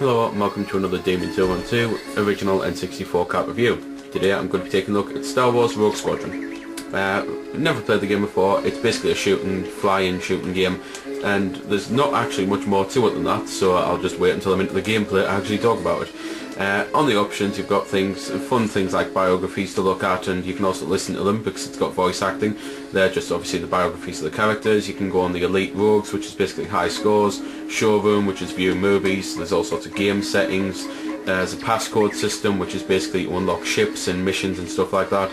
Hello and welcome to another Demon 212 original N64 cart review. Today I'm going to be taking a look at Star Wars Rogue Squadron. Never played the game before. It's basically a flying shooting game, and there's not actually much more to it than that, so I'll just wait until I'm into the gameplay to actually talk about it. On the options you've got fun things like biographies to look at, and you can also listen to them because it's got voice acting. They're just obviously the biographies of the characters. You can go on the Elite Rogues, which is basically high scores, Showroom, which is view movies. There's all sorts of game settings. There's a passcode system, which is basically to unlock ships and missions and stuff like that.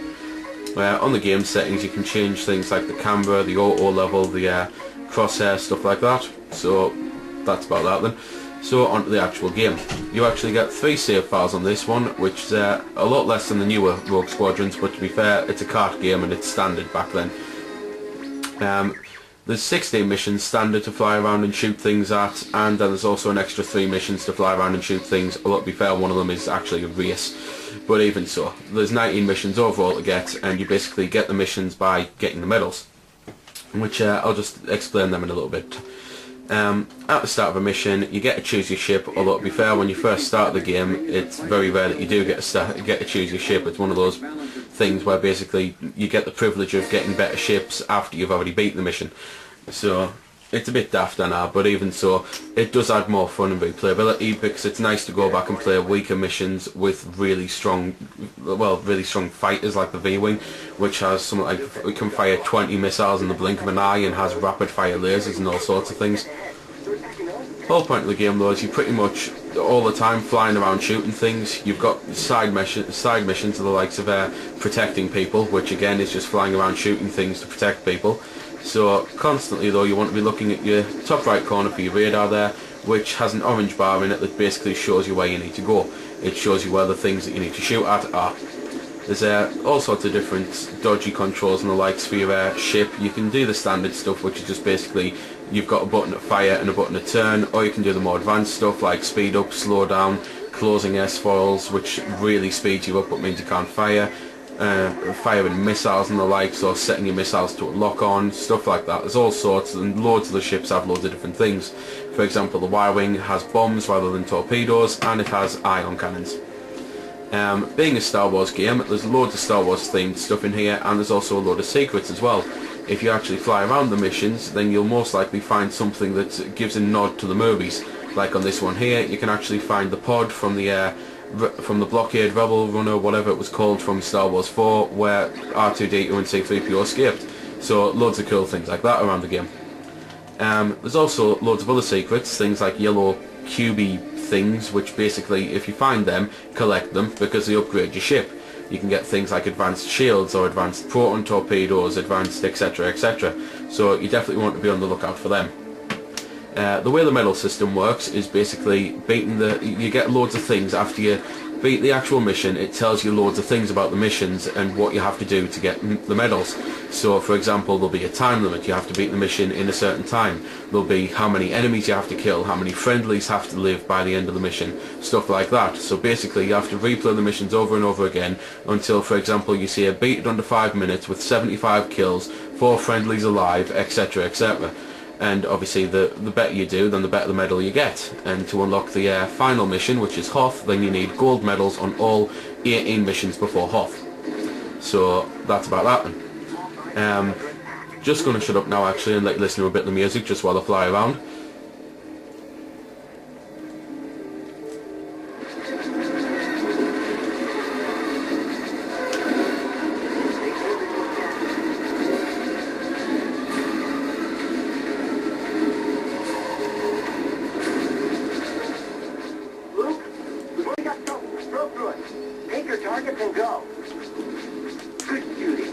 On the game settings you can change things like the camera, the auto level, the crosshair, stuff like that. So that's about that then. So onto the actual game. You actually get 3 save files on this one, which is a lot less than the newer Rogue Squadrons, but to be fair, it's a cart game and it's standard back then. There's 16 missions standard to fly around and shoot things at, and then there's also an extra 3 missions to fly around and shoot things. Although to be fair, one of them is actually a race. But even so, there's 19 missions overall to get, and you basically get the missions by getting the medals, which I'll just explain them in a little bit. At the start of a mission you get to choose your ship, although to be fair, when you first start the game it's very rare that you do get to choose your ship. It's one of those things where basically you get the privilege of getting better ships after you've already beaten the mission. So it's a bit daft I know, but even so it does add more fun and replayability, because it's nice to go back and play weaker missions with really strong fighters like the V-Wing, which has something like, it can fire 20 missiles in the blink of an eye and has rapid fire lasers and all sorts of things. The whole point of the game though is you pretty much all the time flying around shooting things. You've got side missions to the likes of protecting people, which again is just flying around shooting things to protect people. So constantly though you want to be looking at your top right corner for your radar there, which has an orange bar in it that basically shows you where you need to go. It shows you where the things that you need to shoot at are. There's all sorts of different dodgy controls and the likes for your ship. You can do the standard stuff, which is just basically you've got a button to fire and a button to turn, or you can do the more advanced stuff like speed up, slow down, closing S-foils, which really speeds you up but means you can't fire. Firing missiles and the likes, or setting your missiles to a lock-on, stuff like that. There's all sorts, and loads of the ships have loads of different things. For example, the Y-Wing has bombs rather than torpedoes, and it has ion cannons. Being a Star Wars game, there's loads of Star Wars themed stuff in here, and there's also a load of secrets as well. If you actually fly around the missions, then you'll most likely find something that gives a nod to the movies. Like on this one here, you can actually find the pod from the Blockade Rebel Runner, whatever it was called, from Star Wars 4, where R2-D2 and C-3PO escaped. So loads of cool things like that around the game. There's also loads of other secrets, things like yellow cubey things, which basically if you find them, collect them, because they upgrade your ship. You can get things like advanced shields or advanced proton torpedoes, advanced etc etc. So you definitely want to be on the lookout for them. The way the medal system works is basically you get loads of things after you beat the actual mission. It tells you loads of things about the missions and what you have to do to get the medals. So for example, there'll be a time limit. You have to beat the mission in a certain time. There'll be how many enemies you have to kill, how many friendlies have to live by the end of the mission, stuff like that. So basically you have to replay the missions over and over again until, for example, you see a beat it under 5 minutes with 75 kills, 4 friendlies alive, etc etc. And obviously the better you do, then the better the medal you get. And to unlock the final mission, which is Hoth, then you need gold medals on all 18 missions before Hoth. So that's about that then. Just going to shut up now actually and let you listen to a bit of the music just while I fly around. Targets and go. Good duty.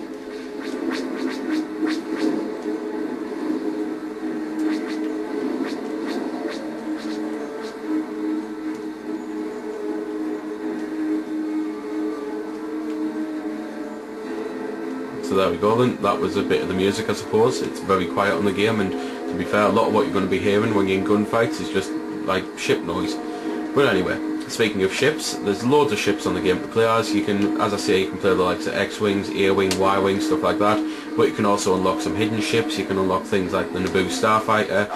So there we go then, that was a bit of the music I suppose. It's very quiet on the game, and to be fair, a lot of what you're going to be hearing when you're in gunfights is just like ship noise. But anyway, speaking of ships, there's loads of ships on the game to play as. You can, as I say, you can play the likes of X-Wings, A-Wing, Y-Wing, stuff like that. but you can also unlock some hidden ships. You can unlock things like the Naboo Starfighter,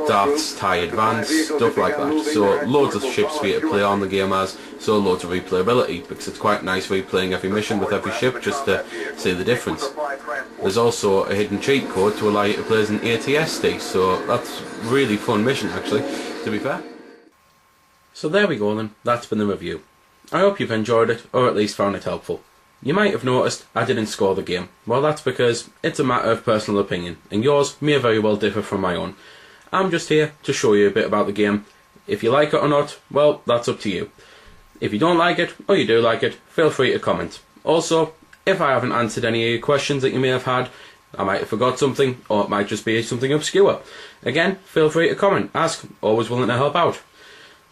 Darth's TIE Advance, stuff like that. So loads of ships for you to play on the game as, so loads of replayability, because it's quite nice replaying every mission with every ship just to see the difference. There's also a hidden cheat code to allow you to play as an ATSD, so that's really fun mission actually, to be fair. So there we go then, that's been the review. I hope you've enjoyed it, or at least found it helpful. You might have noticed I didn't score the game. Well, that's because it's a matter of personal opinion, and yours may very well differ from my own. I'm just here to show you a bit about the game. If you like it or not, well, that's up to you. If you don't like it, or you do like it, feel free to comment. Also, if I haven't answered any of your questions that you may have had, I might have forgot something, or it might just be something obscure. Again, feel free to comment, ask, always willing to help out.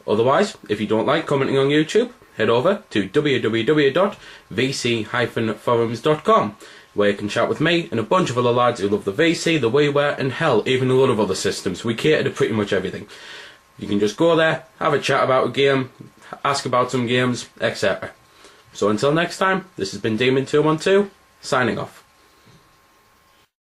Otherwise, if you don't like commenting on YouTube, head over to www.vc-forums.com, where you can chat with me and a bunch of other lads who love the VC, the WiiWare, and hell, even a lot of other systems. We cater to pretty much everything. You can just go there, have a chat about a game, ask about some games, etc. So until next time, this has been Demon212, signing off.